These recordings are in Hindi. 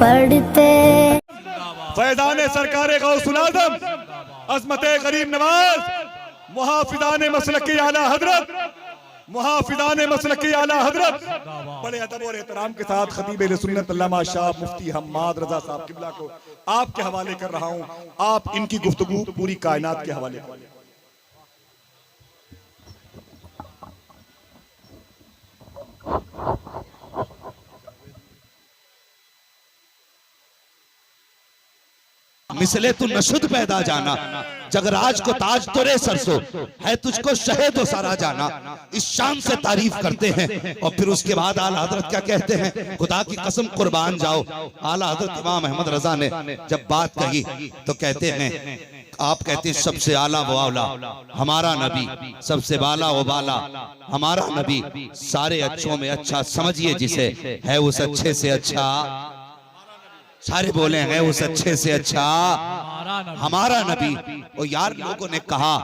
पढ़ते। फैज़ान सरकार गौसुल आज़म अज़मत करीम नवाज मुहाफ़िज़ान मसलक आला हज़रत, मुहाफ़िज़ान मसलक आला हज़रत बड़े अदब और एहतराम के साथ खतीब अहले सुन्नत अल्लामा शाह मुफ्ती हम्माद रज़ा साहब किबला को आपके हवाले कर रहा हूँ। आप इनकी गुफ्तगू पूरी कायनात के हवाले करें। मिसले तू नशुद पैदा जाना, जगराज को ताज तोरे सरसो है, तुझको शहे तो सारा जाना। इस शान से तारीफ करते हैं और फिर उसके बाद आला हजरत क्या कहते हैं, खुदा की कसम कुर्बान जाओ। आला हजरत इमाम अहमद रजा ने जब बात कही तो कहते हैं, आप कहते हैं सबसे आला वो आला हमारा नबी, सबसे बाला वो बाला हमारा नबी, सारे अच्छों में अच्छा समझिए जिसे है उस अच्छे से अच्छा। सारे बोले हैं उस अच्छे से अच्छा हमारा नबी। और यार लोगों ने कहा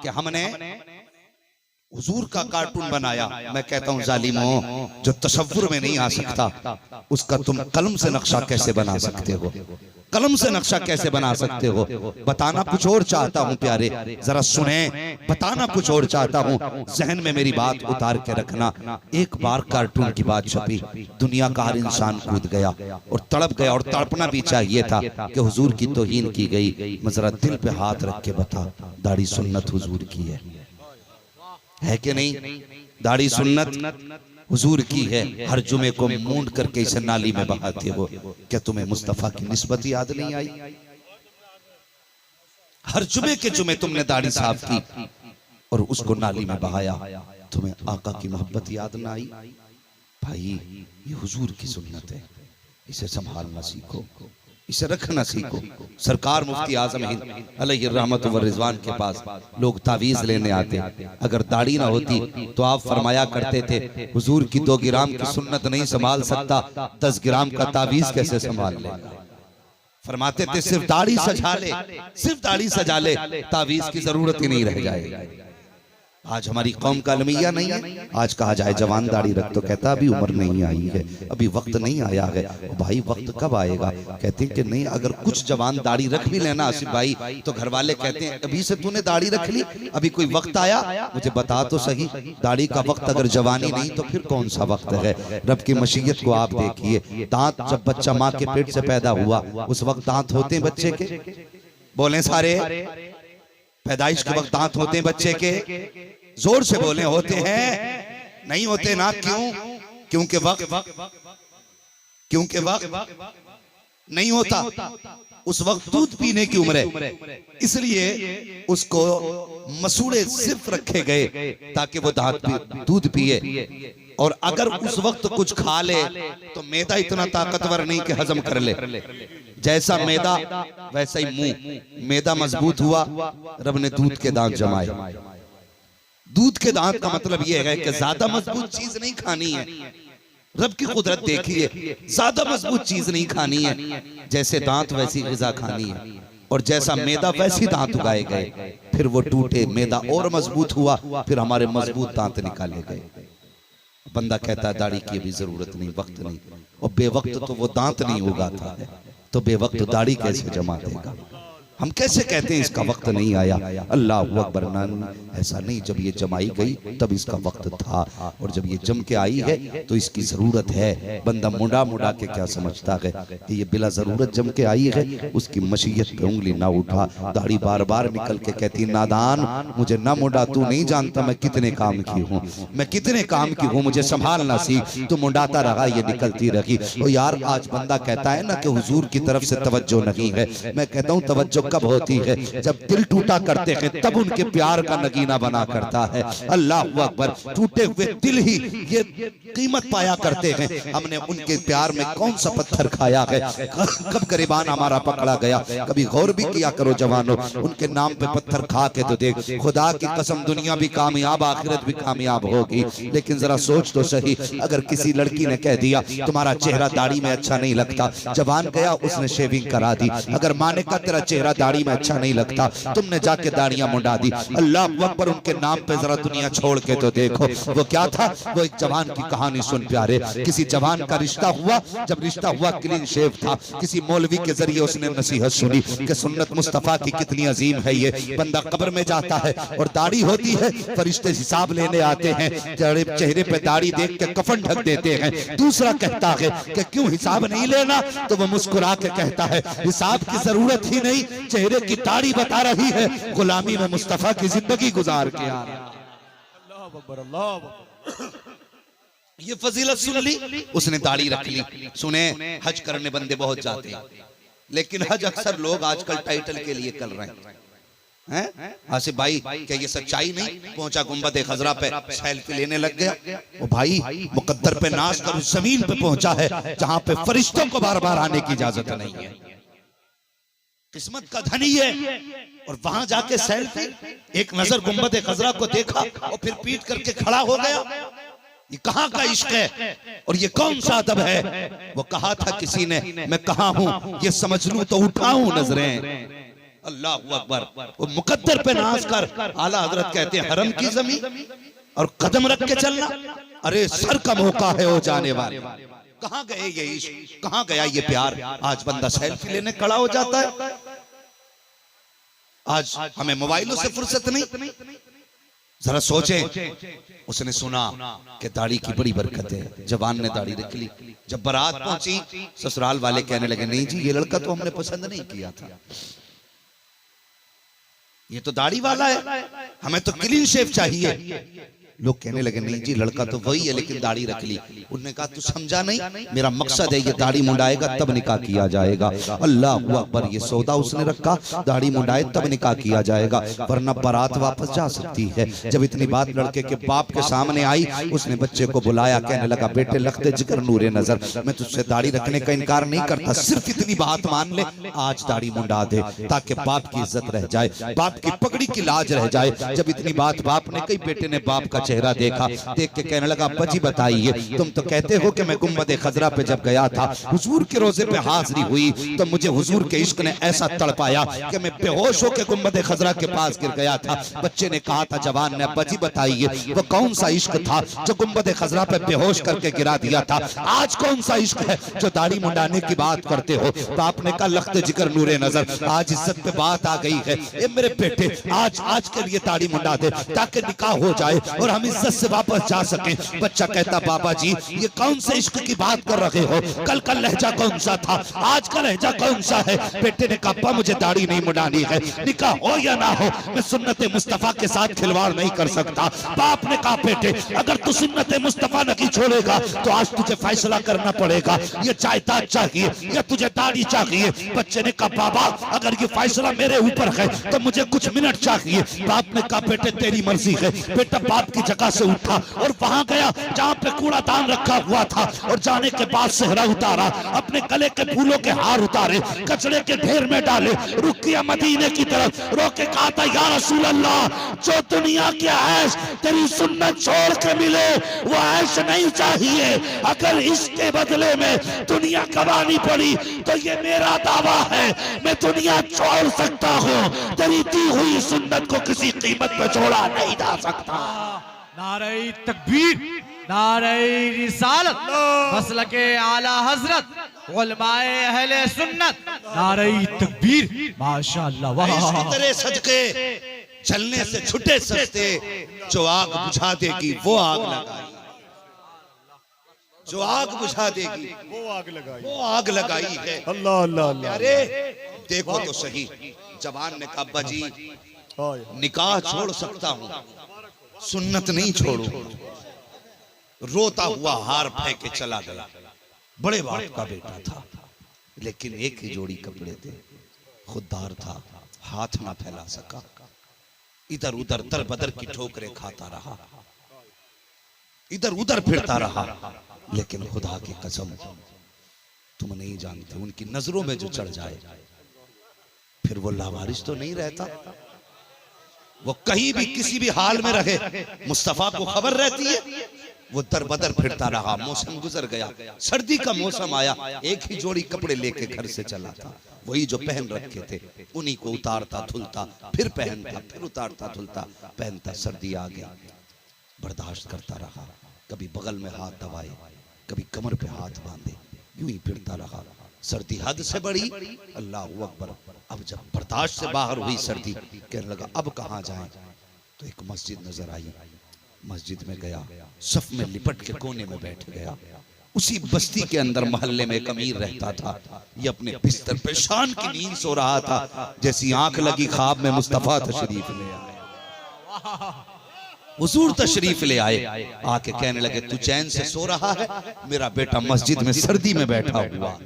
कि हमने हुजूर का कार्टून बनाया। मैं कहता हूं जालिमों, जो तसव्वुर में नहीं आ सकता उसका तुम कलम से नक्शा कैसे बना सकते हो? कलम से नक्शा कैसे बना सकते हो? बताना कुछ और चाहता हूं प्यारे, जरा सुने। बताना कुछ और चाहता हूं, जहन में मेरी बात उतार के रखना। एक बार कार्टून की बात छपी, दुनिया का हर इंसान कूद गया और तड़प गया, और तड़पना भी चाहिए था कि हुजूर की तौहीन की गई। जरा दिल पे हाथ रख के बता, दाढ़ी सुन्नत हुजूर की है कि नहीं? दाढ़ी सुन्नत हुजूर की है। हर जुमे को मूंड करके इसे नाली में बहाते हो। क्या तुम्हें मुस्तफा की निस्बत याद नहीं आई? हर जुमे के जुमे तुमने दाढ़ी साफ की और उसको नाली में बहाया, तुम्हें आका की मोहब्बत याद ना आई? भाई ये हुजूर की सुन्नत है, इसे संभालना सीखो, इसे रखना सीखो। सरकार मुफ्ती आजम हिंद अलैहि रहमत व रिजवान के पास लोग तावीज लेने आते, अगर दाढ़ी ना होती तो आप फरमाया करते थे, हुजूर की 2 ग्राम की सुन्नत नहीं संभाल सकता, 10 ग्राम का तावीज कैसे संभाल लेगा? फरमाते थे सिर्फ दाढ़ी सजा ले, सिर्फ दाढ़ी सजा ले, तावीज की जरूरत ही नहीं रह जाएगी। आज हमारी कौम का अलमिया नहीं है। आज कहा जाए जवान दाढ़ी रख तो कहता अभी उम्र नहीं आई है, अभी वक्त नहीं आया है। भाई वक्त कब आएगा? कहते हैं कि नहीं, अगर कुछ जवान दाढ़ी रख भी लेना आसिफ भाई तो घर वाले कहते हैं अभी से तूने दाढ़ी रख ली, अभी कोई वक्त आया? मुझे बता तो सही, दाढ़ी का वक्त अगर जवानी नहीं तो फिर कौन सा वक्त है? रब की मशीयत को आप देखिए। दांत जब बच्चा माँ के पेट से पैदा हुआ उस वक्त दांत होते हैं बच्चे के? बोले सारे, पैदाइश के वक्त दांत होते हैं बच्चे के? जोर से बोले होते हैं? नहीं होते ना। क्यों? क्योंकि वक्त नहीं होता। उस वक्त दूध पीने की उम्र है, इसलिए उसको मसूड़े सिर्फ रखे गए ताकि वो दूध पिए। और अगर उस वक्त कुछ खा ले तो मैदा इतना ताकतवर नहीं कि हजम कर ले। जैसा मैदा वैसा ही मुंह। मैदा मजबूत हुआ, रब ने दूध के दांत जमाए। दूध के दांत का मतलब यह है कि ज्यादा मजबूत चीज नहीं खानी है। रब की कुदरत देखिए, ज्यादा मजबूत चीज नहीं खानी है। जैसे दांत वैसी ग़िज़ा खानी है, और जैसा मैदा वैसी दांत उगाए गए। फिर वो टूटे, मैदा और मजबूत हुआ, फिर हमारे मजबूत दांत निकाले गए। बंदा कहता है दाढ़ी की भी जरूरत नहीं, वक्त नहीं। और बेवक्त तो वो दांत नहीं उगाता है, तो बेवक्त दाढ़ी कैसे जमा देगा? हम कैसे कहते हैं इसका वक्त नहीं आया? अल्लाह अकबर। ऐसा नहीं, जब ये जमाई गई तब इसका वक्त था, और जब ये जम के आई है तो इसकी जरूरत है। बंदा मुड़ा मुड़ा के क्या समझता है कि ये बिला जरूरत जम के आई है? उसकी मशीयत पे उंगली ना उठा। दाढ़ी बार बार निकल के कहती नादान मुझे ना मुड़ा, तू नहीं जानता मैं कितने काम की हूँ, मैं कितने काम की हूँ, मुझे संभालना सीख। तू मुड़ाता रहा, ये निकलती रही। और यार आज बंदा कहता है ना कि हुजूर की तरफ से तवज्जो नहीं है। मैं कहता हूँ तवज्जो कब होती है? जब दिल टूटा करते हैं तब उनके प्यार का नगीना बना करता है। अल्लाह अकबर। टूटे हुए दिल ही ये कीमत पाया करते हैं। हमने उनके प्यार में कौन सा पत्थर खाया है? कब गरिबान हमारा पकड़ा गया? कभी गौर भी किया करो जवानों, उनके नाम पे पत्थर खा के तो देख। खुदा की कसम दुनिया भी कामयाब, आखिरत भी कामयाब होगी। लेकिन जरा सोच तो सही, अगर किसी लड़की ने कह दिया तुम्हारा चेहरा दाढ़ी में अच्छा नहीं लगता, जवान गया उसने शेविंग करा दी। अगर माँ ने कहा तेरा चेहरा दाढ़ी में अच्छा नहीं लगता, तुमने जाके दाढ़ियां मुंडा दी। अल्लाह अकबर, उनके नाम पे जरा दुनिया छोड़ के तो देखो वो क्या था। वो एक जवान की कहानी सुन प्यारे। किसी जवान का रिश्ता हुआ, जब रिश्ता हुआ क्लीन शेव था, किसी मौलवी के जरिए उसने नसीहत सुनी कि सुन्नत मुस्तफा की कितनी अजीम है। ये बंदा कब्र में जाता है और दाढ़ी होती है, फरिश्ते हिसाब लेने आते हैं, चेहरे पे दाढ़ी देख के कफन ढक देते हैं। दूसरा कहता है कि क्यों हिसाब नहीं लेना, तो वो मुस्कुरा के कहता है हिसाब की जरूरत ही नहीं, चेहरे की दाढ़ी बता रही है, गुलामी में मुस्तफा की जिंदगी गुजार के आ रहा। ये फजीलत सुन ली, उसने दाढ़ी रख ली। सुने, हज करने बंदे बहुत जाते हैं, लेकिन हज अक्सर लोग आजकल टाइटल के लिए कर रहे हैं। आसिफ भाई, क्या ये सच्चाई नहीं? पहुंचा गुंबद खजरा पे, सेल्फी लेने लग गया। ओ भाई, मुकद्दर पे नाश कर जमीन पे पहुंचा है जहां पे फरिश्तों को बार बार आने की इजाजत नहीं है। किस्मत का धनी है और वहां जाके सेल्फी। एक नजर गुंबद खजरा को देखा और फिर पीट करके खड़ा हो गया। ये कहां का इश्क है और ये कौन सा अदब है? वो कहा था किसी ने, मैं कहां हूं ये समझ लूं तो उठाऊं नजरें। अल्लाह अकबर। वो मुकद्दर पे नाज कर, आला हजरत कहते हैं हरम की जमीन और कदम रख के चलना। अरे सर का मौका है वो जाने वाले। कहां गए ये इश्क, कहां गया ये प्यार? आज बंदा सेल्फी लेने खड़ा हो जाता है। आज हमें मोबाइलों से फुर्सत नहीं। जरा सोचे, उसने सुना कि दाढ़ी की बड़ी बरकत है, जवान ने दाढ़ी रख ली। जब बारात पहुंची, ससुराल वाले कहने लगे नहीं जी, ये लड़का तो हमने पसंद नहीं किया था, ये तो दाढ़ी वाला है, हमें तो क्लीन शेव चाहिए। लोग कहने लगे नहीं जी, लड़का तो वही है लेकिन दाढ़ी रख ली। उन्होंने कहा तू समझा नहीं, मेरा मकसद है ये दाढ़ी मुंडाएगा तब निकाह किया जाएगा। अल्लाह अकबर। ये सौदा उसने रखा, दाढ़ी मुंडाए तब निकाह किया जाएगा, वरना बारात वापस जा सकती है। जब इतनी बात लड़के के बाप के सामने आई, उसने बच्चे को बुलाया, कहने लगा बेटे लखते जिक्र नूरे नजर, मैं तुझसे दाढ़ी रखने का इनकार नहीं करता, सिर्फ इतनी बात मान ले, आज दाढ़ी मुंडा दे ताकि बाप की इज्जत रह जाए, बाप की पगड़ी की लाज रह जाए। जब इतनी बात बाप ने कही, बेटे ने बाप का चेहरा देखा, देख के कहने लगा अब्बा जी बताइए, तुम तो कहते हो कि मैं गुंबद खजरा पे जब गया था, हुजूर के रोजे पे हाजिरी हुई तो मुझे हुजूर के इश्क ने ऐसा तड़पाया कि मैं बेहोश होकर गुंबद खजरा के पास गिर गया था। बच्चे ने कहा था, जवान ने, अब्बा जी बताइए वो कौन सा इश्क था जो गुंबद खजरा पे बेहोश करके गिरा दिया था? आज कौन सा इश्क है जो दाढ़ी मुंडाने की बात करते हो? तो आपने कहा लख्त जिक्र नूरे नजर। आज इज्जत पे बात आ गई है, ए मेरे बेटे आज के लिए दाढ़ी मुंडा दे ताकि निकाह हो जाए और हम इज्जत से वापस जा सके। बच्चा कहता बाबा जी ये कौन से इश्क की बात कर रहे हो? कल का लहजा कौन सा था, आज का लहजा कौन सा है? बेटे ने कहा मुझे दाढ़ी नहीं मुंडानी है, निकाह हो या ना हो मैं सुन्नत मुस्तफा के साथ खिलवाड़ नहीं कर सकता। बाप ने कहा बेटे अगर तू सुन्नत मुस्तफा नहीं छोड़ेगा तो आज तुझे फैसला करना पड़ेगा, ये जायदाद चाहिए या तुझे दाढ़ी चाहिए। बच्चे ने कहा बाबा अगर ये फैसला मेरे ऊपर है तो मुझे कुछ मिनट चाहिए। बाप ने कहा बेटे तेरी मर्जी है। बेटा बाप की जगह से उठा और वहां गया जहां पे कूड़ादान रखा हुआ था और जाने के बाद सेहरा उतारा, अपने गले के फूलों के हार उतारे, कचड़े के ढेर में डाले, रुक गया मदीने की तरफ, रोके कहा था या रसूल अल्लाह जो दुनिया की ऐश तेरी सुन्नत छोड़ के मिले वो ऐश नहीं चाहिए। अगर इसके बदले में दुनिया गंवानी पड़ी तो ये मेरा दावा है मैं दुनिया छोड़ सकता हूँ, तेरी दी हुई सुन्नत को किसी कीमत पे छोड़ा नहीं जा सकता। नारे तकबीर, नारे रिसालत, मसलके आला हजरत, उलमाए अहले सुन्नत, नारे तकबीर, माशाअल्लाह। वाह इसी तरह सदके चलने से छुटे सस्ते, जो आग बुझा देगी वो आग लगाई, जो आग बुझा देगी वो आग लगाई है। अल्लाह अल्लाह अल्लाह। अरे देखो तो सही, जवान ने कहा अब्बा जी निकाह छोड़ सकता हूँ, सुन्नत नहीं छोड़ू। रोता हुआ हार फेंक के चला गया। बड़े बाप का बेटा था लेकिन एक ही जोड़ी कपड़े थे, खुददार था, हाथ ना फैला सका, इधर उधर दर बदर की ठोकरें खाता रहा, इधर उधर फिरता रहा। लेकिन खुदा की कसम तुम नहीं जानते, उनकी नजरों में जो चढ़ जाए फिर वो लावारिस तो नहीं रहता। वो कहीं भी किसी भी हाल में रहे, मुस्तफा को खबर रहती है वो दर बदर फिरता रहा। मौसम गुजर गया, सर्दी का मौसम आया। एक ही जोड़ी कपड़े लेके घर से चला था, वही जो पहन रखे थे, उन्हीं को उतारता धुलता, फिर पहनता, फिर उतारता धुलता, पहनता। सर्दी आ गई, बर्दाश्त करता रहा। कभी बगल में हाथ दबाए, कभी कमर पे हाथ बांधे, यूं ही फिरता रहा। सर्दी हद से बढ़ी, अल्लाह अकबर। अब जब बर्दाश्त से बाहर हुई सर्दी, कहने लगा अब कहाँ जाएं? तो एक मस्जिद नजर आई, मस्जिद में गया, सफ में लिपट के कोने में बैठ गया। उसी बस्ती के अंदर मोहल्ले में एक अमीर रहता था। ये अपने बिस्तर पे शान की नींद सो रहा था। जैसी आंख लगी, ख्वाब में मुस्तफा तशरीफ ले आए, हुजूर तशरीफ ले आए। आके कहने लगे तू चैन से सो रहा है? मेरा बेटा मस्जिद में सर्दी में बैठा हुआ।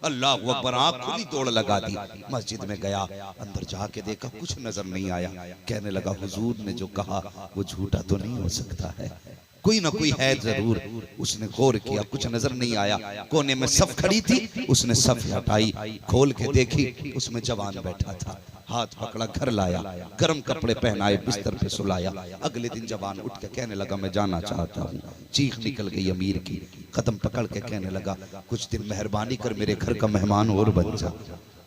अल्लाह अकबर। आंख खुली, दौड़ लगा दी, मस्जिद में गया। अंदर जाके देखा कुछ नजर नहीं आया। कहने लगा हुजूर ने जो कहा वो झूठा तो नहीं हो सकता है, कोई ना कोई है जरूर। उसने गौर किया, कुछ नजर नहीं आया। कोने में सफ खड़ी थी, उसने सफ हटाई, खोल के देखी, उसमें जवान बैठा था। हाथ पकड़ा, घर लाया, गर्म कपड़े पहनाए, बिस्तर पे सुलाया। अगले दिन जवान उठ के कहने लगा मैं जाना चाहता हूँ। चीख निकल गई अमीर की, कदम पकड़ के कहने लगा कुछ दिन मेहरबानी कर, मेरे घर का मेहमान और बन जा।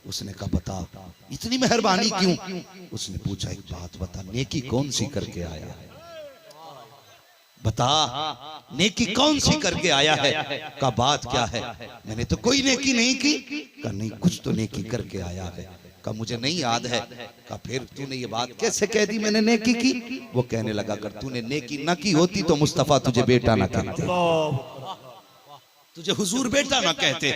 उसने कहा बता इतनी मेहरबानी क्यों? उसने पूछा एक बात बता, नेकी कौन सी करके आया है? बता नेकी कौन सी करके आया है? का बात क्या है? मैंने तो कोई नेकी नहीं की। का नहीं, कुछ तो नेकी करके आया है। का मुझे नहीं याद है। का फिर तूने ये बात कैसे कह दी मैंने नेकी की? वो कहने लगा अगर तूने नेकी न की होती तो मुस्तफा तुझे बेटा ना कहते, तुझे हुजूर बेटा ना कहते,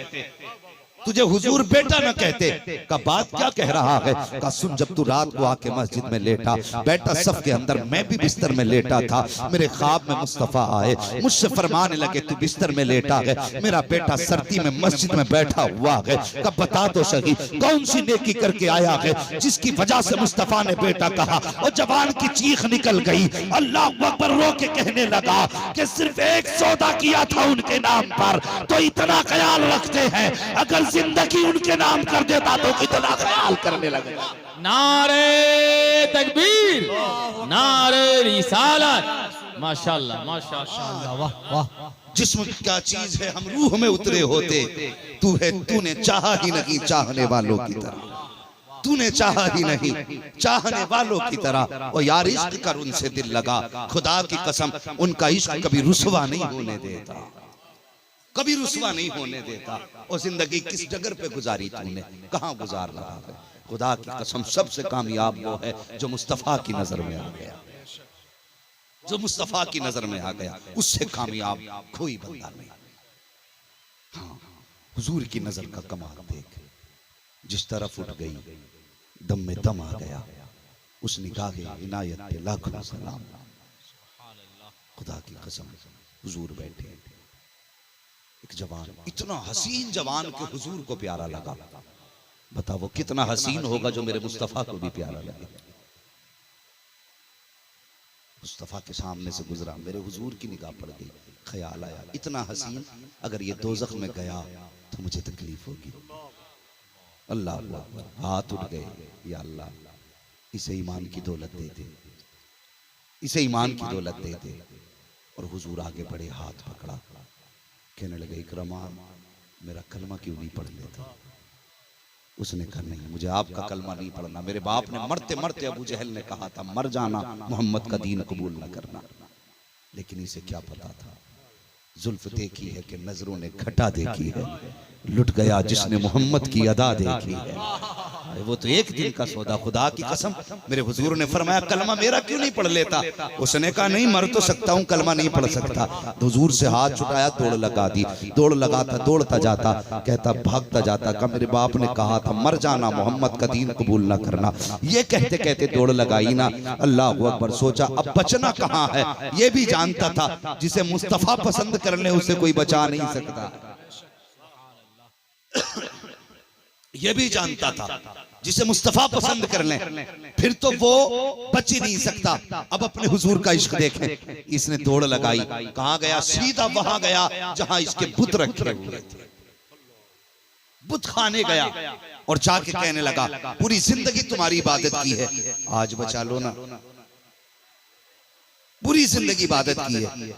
तुझे हुजूर बेटा न कहते। का बात क्या कह रहा है? का सुन, जब तू रात को आके मस्जिद में लेटा, बैठा सफ के अंदर, मैं भी बिस्तर में लेटा था। मेरे ख्वाब में मुस्तफा आए, मुझसे फरमाने लगे तू बिस्तर में लेटा है, मेरा बेटा सर्दी में मस्जिद में बैठा हुआ है। का बता तो सही कौन सी नेकी करके आया है जिसकी वजह से मुस्तफा ने बेटा कहा? और जवान की चीख निकल गई। अल्लाह अकबर। रो के कहने लगा कि सिर्फ एक सौदा किया था उनके नाम पर, तो इतना ख्याल रखते हैं, अगर जिंदगी उनके नाम कर देता तो कितना ख्याल करने लगे। नारे तकबीर, नारे रिसालत। माशाल्लाह माशाल्लाह, वाह वाह। जिस्म क्या चीज है, हम रूह में उतरे होते। तू है, तूने चाहा ही नहीं चाहने वालों की तरह, तूने चाहा ही नहीं चाहने वालों की तरह। और यार इश्क कर उनसे दिल लगा, खुदा की कसम उनका इश्क कभी रुसवा नहीं होने देता, कभी रुसवा नहीं होने देता। और जिंदगी किस जगह पे गुजारी तूने, कहाँ गुजार रहा है? खुदा की कसम सबसे कामयाब वो है जो मुस्तफा की नजर में आ गया, जो मुस्तफा की नजर में आ गया, उससे कामयाब कोई बंदा नहीं। हाँ, हुजूर की नजर का कमाल देख, जिस तरफ उठ गई दम में दम आ गया। उस निगाह इनायत पे लाखों सलाम। खुदा की कसम हुजूर बैठे, एक जवान, इतना हसीन जवान के हुजूर को प्यारा लगा। बता वो कितना हसीन होगा जो मेरे मुस्तफा को भी प्यारा लगे। मुस्तफा के सामने से गुजरा, मेरे हुजूर की निगाह पड़ गई। ख्याल आया इतना हसीन अगर ये दोज़ख में गया तो मुझे तकलीफ होगी। अल्लाह अल्लाह, हाथ उठ गए, या अल्लाह इसे ईमान की दौलत दे दे, इसे ईमान की दौलत दे दे। और हुजूर आगे बढ़े, हाथ पकड़ा, कहने लगे इकरमा मेरा कलमा क्यों नहीं पढ़ लेता? उसने कहा नहीं, मुझे आपका कलमा नहीं पढ़ना। मेरे बाप ने मरते मरते अबू जहल ने कहा था मर जाना, मोहम्मद का दीन कबूल न करना। लेकिन इसे क्या पता था, जुल्फ देखी है कि नजरों ने घटा देखी है, लुट गया जिसने मोहम्मद की अदा देखी है। वो तो एक दिन का सौदा। खुदा की कसम मेरे हुजूर ने फरमाया कलमा मेरा क्यों नहीं पढ़ लेता? उसने कहा नहीं, मर तो सकता हूँ, कलमा नहीं पढ़ सकता। हुजूर से हाथ छुटाया, दौड़ लगा दी। दौड़ लगाता, दौड़ता जाता, कहता भागता जाता, कहा मेरे बाप ने कहा था मर जाना, मोहम्मद का दीन कबूल ना करना। ये कहते कहते दौड़ लगाई ना। अल्लाह अकबर। सोचा अब बचना कहाँ है, ये भी जानता था जिसे मुस्तफा पसंद कर ले उसे कोई बचा नहीं सकता। ये भी जानता था जिसे मुस्तफा पसंद कर ले फिर तो वो बच ही नहीं सकता। अब अपने हुजूर का इश्क देखें। इसने दौड़ लगाई, कहां गया? सीधा वहां गया जहां इसके बुत रखे हुए थे, बुत खाने गया और जाके कहने लगा पूरी जिंदगी तुम्हारी इबादत की है, आज बचा लो ना। पूरी जिंदगी इबादत की है,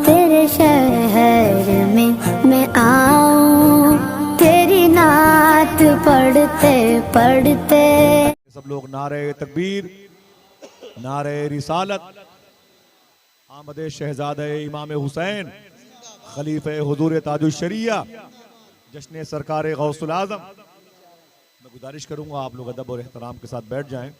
तेरे शहर में मैं आऊं, तेरी नात पढ़ते पढ़ते। सब लोग नारे तकबीर, नारे रिसालत, आमद शहजादे इमाम हुसैन खलीफे हुजूर ताजुश शरिया जश्न सरकार गौसुल आजम। मैं गुजारिश करूंगा आप लोग अदब और एहतराम के साथ बैठ जाएं।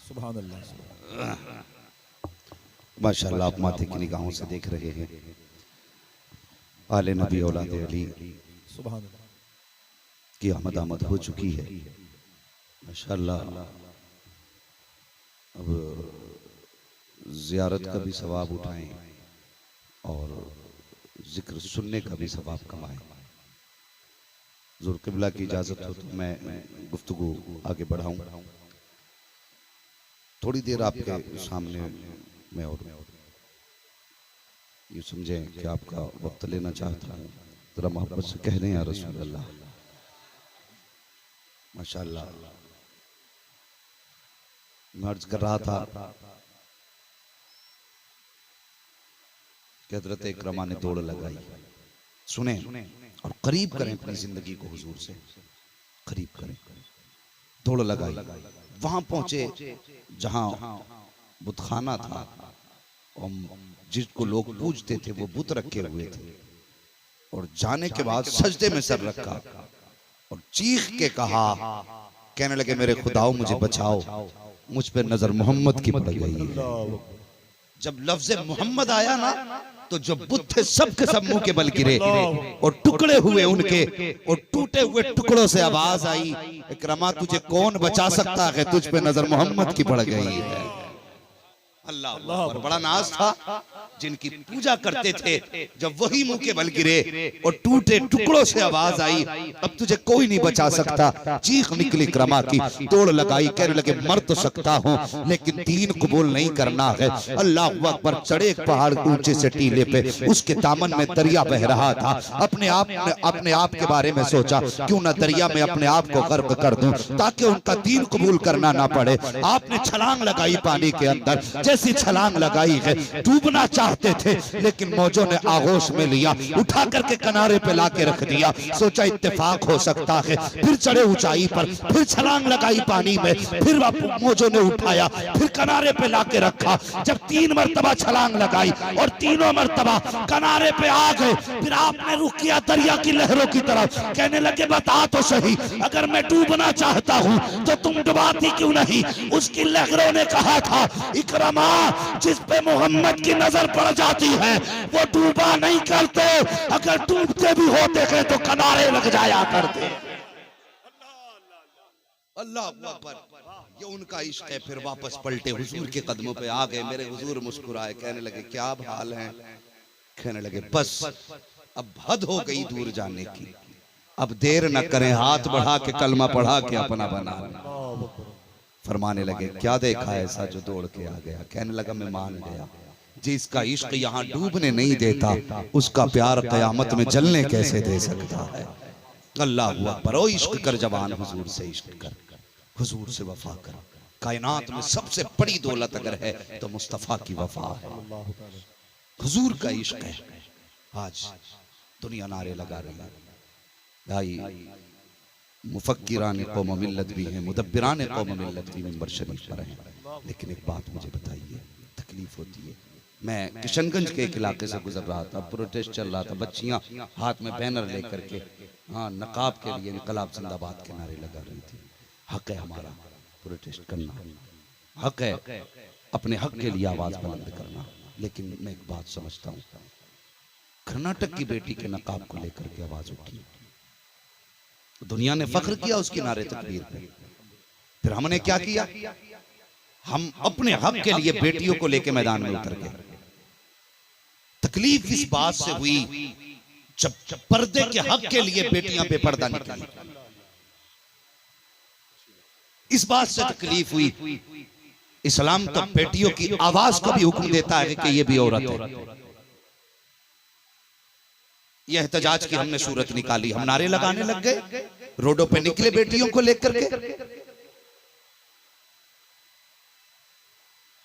सुभान अल्लाह। माशाअल्लाह, आप माथे की निगाहों से देख रहे हैं आले नबी औलाद अली सुभान अल्लाह की आमद हो चुकी है। माशाअल्लाह, अब जियारत का भी सवाब उठाएं और जिक्र सुनने का भी सवाब कमाएं। ज़ुल क़िबला की इजाज़त हो तो मैं गुफ्तगू आगे बढ़ाऊं। थोड़ी देर आपके सामने मैं और यूँ समझें कि आपका वक्त लेना चाहता हूँ। ज़रा मोहब्बत से कह दें या रसूल अल्लाह। माशाअल्लाह, मैं अर्ज़ कर रहा था कि हज़रत इकरमा ने दौड़ लगाई। सुने और करीब करें अपनी जिंदगी को हुजूर से, करीब करें। दौड़ लगाई, वहां पहुंचे जहां बुतखाना था और जिसको लोग पूजते थे वो बुत रखे हुए थे। और जाने के बाद सजदे में सर रखा और चीख के कहा, कहने लगे मेरे खुदाओ मुझे बचाओ, मुझ पे नजर मोहम्मद की पड़ गई है। जब लफ्ज़ मोहम्मद आया ना तो जो बुत थे सब के सब मुंह के बल गिरे और टुकड़े हुए उनके, और टूटे हुए टुकड़ों से आवाज आई, इकरमा तुझे कौन बचा सकता है, तुझ पे नजर मोहम्मद की पड़ गई है। अल्लाह अकबर। बड़ा नाज था जिनकी पूजा करते थे, जब वही मुंह के बल गिरे और टूटे टुकड़ों से आवाज आई, अब तुझे कोई नहीं बचा सकता। चीख निकली इकरमा की, तोड़ लगाई, कहने लगे मर तो सकता हूँ लेकिन दीन कबूल नहीं करना है। अल्लाह अकबर। चढ़े एक पहाड़ ऊंचे से टीले पे, उसके दामन में दरिया बह रहा था। अपने आप के बारे में सोचा, क्यों ना दरिया में अपने आप को गर्क कर दूं ताकि उनका दीन कबूल करना ना पड़े। आपने छलांग लगाई पानी के अंदर। जैसी छलांग लगाई है, डूबना चाहते थे लेकिन मौजों ने आगोश में लिया, उठा करके किनारे पे लाके रख दिया। सोचा इत्तेफाक हो सकता है। फिर चढ़े ऊंचाई पर, फिर छलांग लगाई पानी में, फिर मौजों ने उठाया, फिर किनारे पे लाके रखा। जब 3 मरतबा छलांग लगाई और तीनों मरतबा किनारे पे आ गए, फिर आपने रुख किया दरिया की लहरों की तरफ। कहने लगे बता तो सही, अगर मैं डूबना चाहता हूँ तो तुम डुबाती क्यों नहीं? उसकी लहरों ने कहा था, इकरमा जिस पे मोहम्मद की नजर पड़ जाती है वो डूबा नहीं करते, अगर डूबते भी होते हैं तो किनारे लग जाया करते। अल्लाह अकबर। ये उनका इश्क है। फिर वापस पलटे, हुजूर के कदमों पे आ गए। मेरे हुजूर मुस्कुराए, कहने लगे क्या हाल है? कहने लगे बस अब हद हो गई दूर जाने की, अब देर न करें, हाथ बढ़ा के कलमा पढ़ा के अपना बना। फरमाने लगे क्या देखा ऐसा जो दौड़ के आ गया? कहने लगा मैं मान गया, जिसका इश्क यहाँ डूबने नहीं देता उसका प्यार कयामत में जलने कैसे दे सकता है। अल्लाह अकबर। ओ इश्क कर जवान, हुजूर से इश्क कर, हुजूर से वफा कर। कायनात में सबसे बड़ी दौलत अगर है तो मुस्तफा की वफा है। हुजूर का इश्क है। आज दुनिया नारे लगा रही है। भाई मुफक्किरान कौम मिल्लत भी हैं, मुदब्बिरान कौम मिल्लत भी मिंबर शरीफ पर हैं, लेकिन एक बात मुझे बताइए, तकलीफ होती है। मैं किशनगंज के एक इलाके से गुजर रहा था, प्रोटेस्ट चल रहा था, बच्चियां हाथ में बैनर लेकर के हाँ नकाब के लिए इनकलाब जिंदाबाद के नारे लगा रही थी। हक है हमारा प्रोटेस्ट करना, हक है अपने हक के लिए आवाज बुलंद करना, लेकिन मैं एक बात समझता हूँ, कर्नाटक की बेटी के नकाब को लेकर के आवाज उठी, दुनिया ने फख्र किया उसकी नारे तकबीर पे, फिर हमने क्या किया, हम अपने हक के लिए बेटियों को लेकर मैदान में उतर गए। तकलीफ इस बात से हुई जब पर्दे के हक के लिए बेटियां बेपर्दा निकली, इस बात से तकलीफ हुई। इस्लाम तो बेटियों की आवाज को भी हुक्म देता है कि ये भी औरत है। यह एहतजाज की हमने सूरत निकाली, हम नारे लगाने लग गए, रोडों पे निकले बेटियों को लेकर के,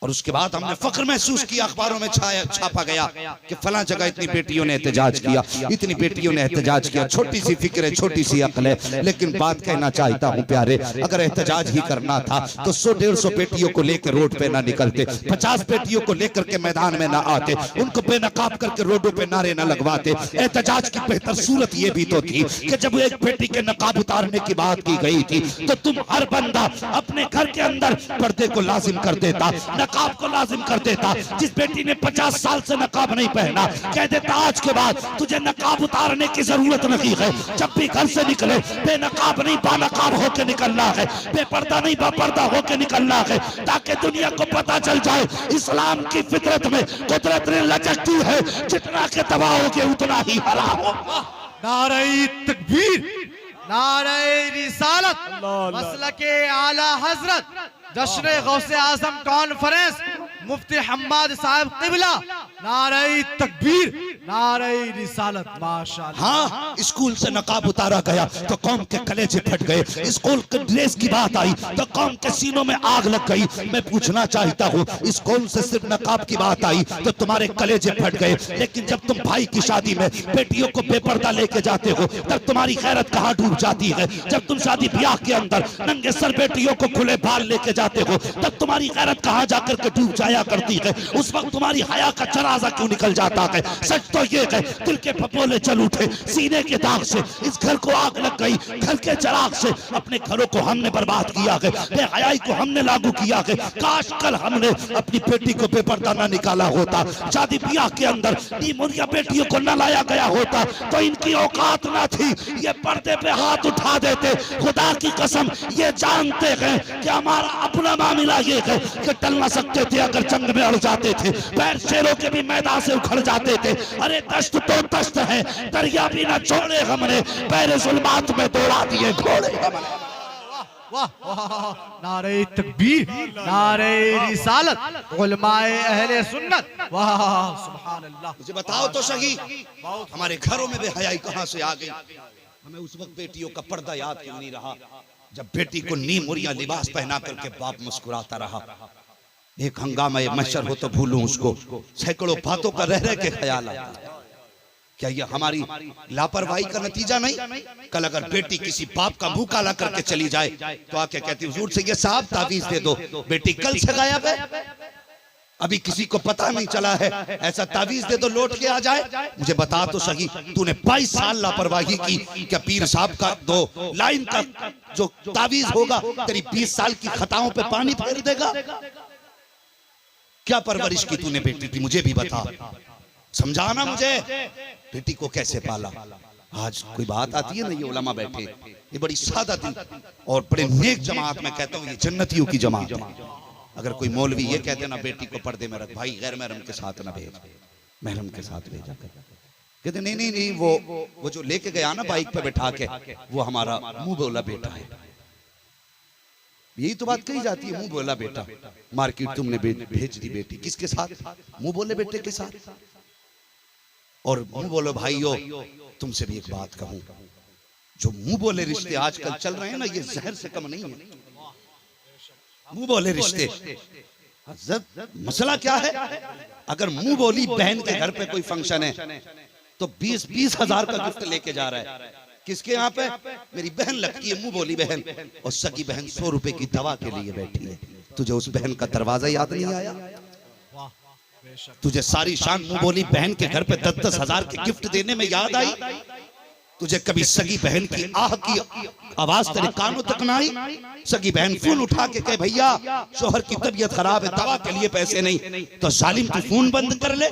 और उसके बाद हमने फख्र महसूस किया, अखबारों में छापा गया कि फलां जगह इतनी बेटियों ने एहतजाज किया, इतनी बेटियों ने एहतजाज किया। छोटी सी फिक्र है, छोटी सी अक्ल है, लेकिन बात कहना चाहता हूं प्यारे, अगर एहतजाज ही करना था तो 100-150 बेटियों को लेकर रोड पे ना निकलते, 50 बेटियों को लेकर के मैदान में ना आते, उनको बेनकाब करके रोडों पे नारे ना लगवाते। एहतजाज की बेहतर सूरत ये भी तो थी कि जब एक बेटी के नकाब उतारने की बात की गई थी तो तुम हर बंदा अपने घर के अंदर पर्दे को लाजिम कर देता, नकाब को लाजिम कर देता। जिस बेटी ने 50 साल से नकाब नहीं पहना, कह देता आज के बाद तुझे नकाब उतारने की जरूरत नहीं है, जब भी घर से निकले बेनकाब नहीं बानकाब होकर निकलना है, बेपर्दा नहीं बापर्दा होकर निकलना है, ताकि दुनिया को पता चल जाए इस्लाम की फितरत में कुदरत ने लचकती है, जितना के दबाओगे उतना ही हराम होगा। नारे तकबीर, नारे रिसालत, मसलके आला हजरत, जश्न गौसे आजम कॉन्फ्रेंस, मुफ्ती हम्माद साहब किबला, नारे तकबीर, नारे रिसालत, माशाअल्लाह। हाँ, स्कूल से नकाब उतारा गया तो कौम के कलेजे फट गए, स्कूल के ड्रेस की बात आई तो कौम के सीनों में आग लग गई। मैं पूछना चाहता हूँ, स्कूल से सिर्फ नकाब की बात आई तो तुम्हारे कलेजे फट गए, लेकिन जब तुम भाई की शादी में बेटियों को बेपर्दा लेके जाते हो तब तुम्हारी खैरत कहाँ डूब जाती है। जब तुम शादी ब्याह के अंदर नंगे सर बेटियों को खुले बाल लेके जाते हो तब तुम्हारी खैरत कहाँ जाकर के डूब जाया करती है। उस वक्त तुम्हारी हया का चराजा क्यों निकल जाता है। सच तो ये है, दिल के फपोले चल उठे, सीने के दाग से इस घर को आग लग गई, घर के चिराग से अपने घरों को हमने बर्बाद किया है, बेहयाई को हमने लागू किया है। काश कल हमने अपनी बेटी को बेपर्दा न निकाला होता, शादी ब्याह के अंदर निमुरिया बेटियों को न लाया गया होता तो इनकी औकात न थी, ये पर्दे पे हाथ उठा देते। खुदा की कसम ये जानते हैं कि हमारा अपना मामला ये है कि टल न सकते थे, अगर जंग में अड़ जाते थे, पैर शेरों के भी मैदान से उखड़ जाते थे। अरे दश्त तो दश्त है, दरिया भी ना छोड़े हमने, पैर जुल्मात में दौड़ा दिए घोड़े हमने। वाह वाह, नारे तकबीर, नारे रिसालत, उलमाए अहले सुन्नत, वाह सुभान अल्लाह। मुझे बताओ तो सही, हमारे घरों में बेहयाई कहां से आ गई। हमें उस वक्त बेटियों का पर्दा याद क्यों नहीं रहा जब बेटी को नीम मुरिया लिबास पहना करके बाप मुस्कुराता रहा। एक हंगामा महशर हो तो भूलूं उसको, सैकड़ों बातों का रह रह के ख्याल आता। क्या ये हमारी लापरवाही का नतीजा नहीं? कल अगर बेटी किसी बाप का मुंह काला करके चली जाए तो आके कहती हुजूर से ये साहब तावीज दे दो, बेटी कल से गायब है, अभी किसी को पता नहीं चला है, ऐसा तावीज दे दो लौट के आ जाए। मुझे बता तो सही, तूने 22 साल लापरवाही की, क्या पीर साहब का 2 लाइन का जो तावीज होगा तेरी 20 साल की खताओं पे पानी फेर देगा? क्या परवरिश की तूने बेटी की, मुझे भी बता, समझाना मुझे, बेटी को कैसे पाला। आज कोई बात आती है ना, ये उलमा बैठे, ये बड़ी सादा दिल और बड़े नेक जमात में कहता हूँ, ये जन्नतियों की जमात है। अगर कोई मौलवी ये कहते ना बेटी को पर्दे में रख, भाई गैर महरम के साथ ना भेज, महरम के साथ भेजा कर। कहते नहीं नहीं नहीं, वो जो लेके गया ना बाइक पे बैठा के, वो हमारा मुंह बोला बेटा है। यही तो बात कही जाती है, मुंह बोला बेटा। मार्केट तुमने भेज दी बेटी, किसके साथ? मुंह बोले बेटे के साथ। और मुंह बोलो भाइयों, तुमसे भी एक बात कहूं, जो मुंह बोले रिश्ते आजकल चल रहे हैं ना, ये जहर से कम नहीं है। मुंह बोले रिश्ते हज़रत मसला क्या है? अगर मुंह बोली बहन के घर पे कोई फंक्शन है तो 20-20 हजार का गिफ्ट लेके जा रहा है। किसके यहाँ पे? मेरी बहन लगती है मुंह बोली बहन, और सगी बहन 100 रुपए की दवा के लिए बैठी है। तुझे उस बहन का दरवाजा याद नहीं आया? तुझे सारी शान मुंह बोली बहन के घर पे 10-10 हजार के गिफ्ट देने में याद आई? तुझे कभी सगी बहन की आह की आवाज तेरे कानों तक ना आई? सगी बहन फोन उठा के कहे भैया शोहर की तबीयत खराब है, दवा के लिए पैसे नहीं, तो जालिम तू फोन बंद कर ले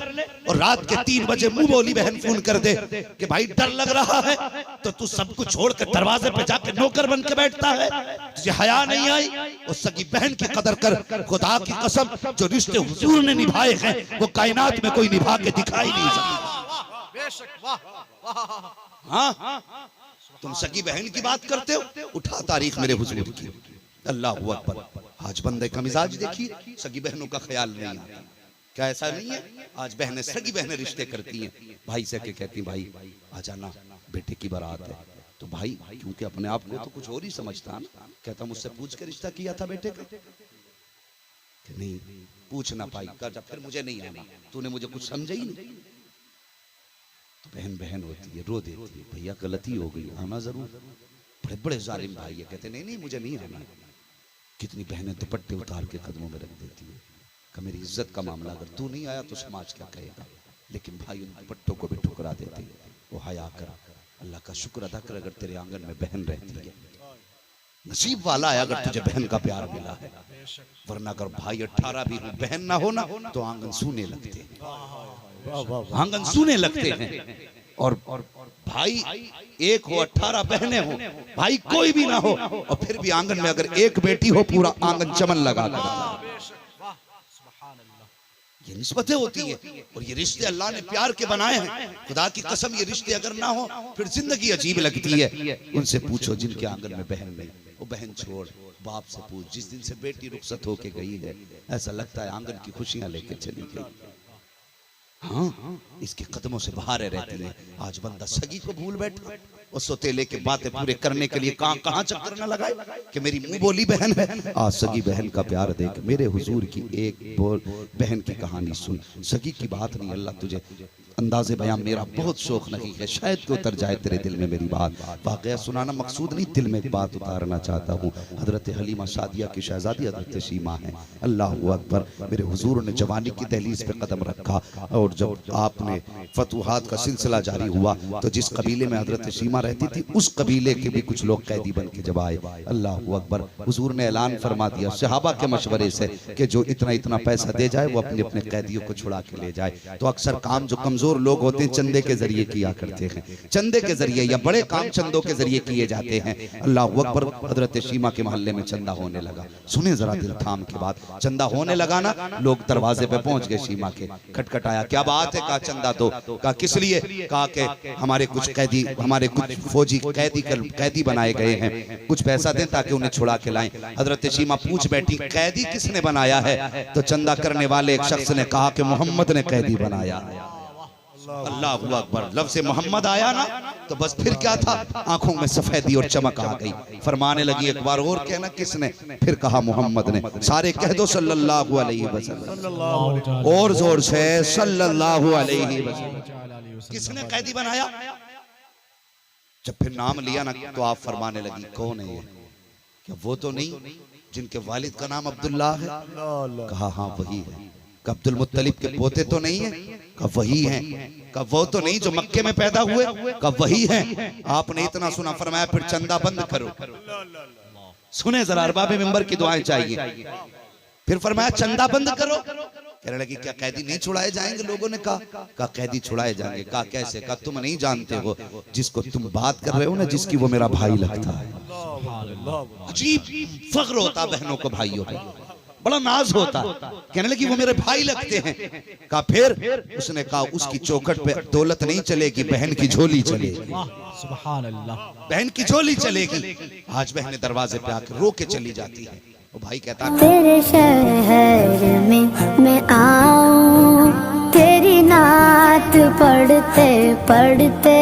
और रात के 3 बजे मुंह बोली बहन फोन कर दे कि भाई डर लग रहा है, तो तू सब कुछ छोड़ कर दरवाजे पे जाके नौकर बन के बैठता है। तुझे हया नहीं आई? उस सगी बहन की कदर कर। खुदा की कसम, जो रिश्ते हुजूर ने निभाए हैं वो कायनात में कोई निभा के दिखाई नहीं सकता। बेशक, वाह वाह। हाँ, तुम सगी बहन की बात करते हो, उठा तारीख मेरे हुजूर की। अल्लाह अकबर। आज बंदे का मिजाज देखिए, सगी बहनों का ख्याल नहीं आता। क्या ऐसा नहीं है? आज बहनें सगी बहनें रिश्ते करती हैं, भाई से के कहती भाई आ जाना बेटे की बारात है, तो भाई क्योंकि अपने आप को तो कुछ और ही समझता ना, कहता मुझसे पूछ के रिश्ता किया था बेटे का? कि नहीं पूछ ना पाई, कर फिर मुझे नहीं आना, तूने मुझे कुछ समझा ही नहीं। तो बहन बहन होती है, रो देती है, भैया गलती हो गई, आना जरूर। बड़े बड़े जालिम भाई है, कहते नहीं नहीं मुझे नहीं आना। कितनी बहनें दुपट्टे उतार के कदमों में रख देती है कि मेरी इज्जत का मामला, अगर तू नहीं आया तो समाज क्या कहेगा। लेकिन भाई उन दुपट्टों को भी ठुकरा देते हैं। वो हया कर, अल्लाह का शुक्र अदा कर अगर तेरे आंगन में बहन रहती है। नसीब वाला है अगर तुझे बहन का प्यार मिला है, वरना अगर भाई 18 भी हो बहन ना हो ना तो आंगन सूने लगते हैं, आंगन सूने लगते हैं। और भाई एक हो 18 बहनें हो, भाई कोई भी ना हो, और फिर भी आंगन में अगर एक बेटी हो पूरा आंगन चमन लगा कर। ये निस्बतें होती है और ये रिश्ते अल्लाह ने प्यार के बनाए हैं। खुदा की कसम ये रिश्ते अगर ना हो फिर जिंदगी अजीब लगती है। उनसे पूछो जिनके आंगन में बहन नहीं, वो बहन छोड़, बाप से पूछ, जिस दिन से बेटी रुखसत होके गई है ऐसा लगता है आंगन की खुशियां लेके चली गई। हाँ, इसके कदमों से बाहर रहती है। आज बंदा सगी को भूल बैठा और सोतेले के बातें पूरे करने के लिए कहां चक्कर न लगाए कि मेरी मुंह बोली बहन है। आज सगी बहन का प्यार देख, मेरे हुजूर की एक बोल बहन की कहानी सुन। सगी की बात नहीं, अल्लाह तुझे अंदाज़े बयां मेरा बहुत शौक नहीं है, शायद कि उतर जाए तेरे दिल में मेरी बात। वाक़या सुनाना मकसूद नहीं, दिल में एक बात उतारना चाहता हूँ। हज़रत हलीमा सादिया की शहज़ादी हज़रत शीमा है। अल्लाह अकबर। मेरे हुजूर ने जवानी की दहलीज पे कदम रखा और जब आपने फतूहात का सिलसिला जारी हुआ तो जिस कबीले में हज़रत शीमा रहती थी उस कबीले के भी कुछ लोग कैदी बन के जब आए, अल्लाह अकबर, हुजूर ने ऐलान फरमा दिया सहाबा के मशवरे से कि जो इतना इतना पैसा दे जाए वो अपने अपने कैदियों को छुड़ा के ले जाए। तो अक्सर काम जो कमजोर लोग होते हैं चंदे के जरिए किया करते हैं, चंदे के जरिए या बड़े काम चंदों के जरिए किए जाते हैं। अल्लाह अकबर। हजरत शीमा के मोहल्ले में चंदा होने लगा। सुने जरा दिल थाम के बात, चंदा होने लगा ना, लोग दरवाजे पे पहुंच गए शीमा के, खटखटाया, क्या बात है? कहा चंदा दो। कहा किस लिए? कहा कि हमारे कुछ कैदी, हमारे कुछ फौजी कैदी बनाए गए हैं, कुछ पैसा दें ताकि उन्हें छुड़ा के लाएं। हजरत शीमा पूछ बैठी कैदी किसने बनाया है? तो चंदा करने वाले एक शख्स ने कहा कि मोहम्मद ने कैदी बनाया। अल्लाह अकबर। लफ्ज़ मोहम्मद आया ना तो बस फिर क्या था, आंखों में सफेदी और चमक आ गई। फरमाने लगी एक बार और कहना किसने? फिर कहा मोहम्मद ने। सारे कह दो सल्लल्लाहु अलैहि वसल्लम, और जोर से सल्लल्लाहु अलैहि वसल्लम। किसने कैदी बनाया? जब फिर नाम लिया ना तो आप फरमाने लगी कौन है ये? क्या वो तो नहीं जिनके वालिद का नाम अब्दुल्ला है? कहा हाँ वही है। अब्दुल मुत्तलिब के पोते तो नहीं है? कहा वही हैं। कहा वो तो नहीं जो मक्के में पैदा हुए? कहा वही हैं। आपने इतना सुना, फरमाया फिर चंदा बंद करो। सुने जरा, अरबाबे मिंबर की दुआएं चाहिए। फिर फरमाया चंदा बंद करो। कहने लगी क्या कैदी नहीं छुड़ाए जाएंगे? लोगों ने कहा कैदी छुड़ाए जाएंगे। कहा कैसे? कहा तुम नहीं जानते हो, जिसको तुम बात कर रहे हो ना, जिसकी वो मेरा भाई लगता है। अजीब फख्र होता बहनों को भाइयों पे, बड़ा नाज होता। कहने लगी वो मेरे भाई लगते हैं। कहा फिर? उसने कहा उसकी चौखट पे दौलत नहीं चलेगी, बहन की झोली चलेगी। सुभान अल्लाह। बहन की झोली चलेगी। आज बहनें दरवाजे पे आकर रो के चली जाती है। वो भाई कहता तेरे शहर में मैं आऊं, तेरी नात पढ़ते पढ़ते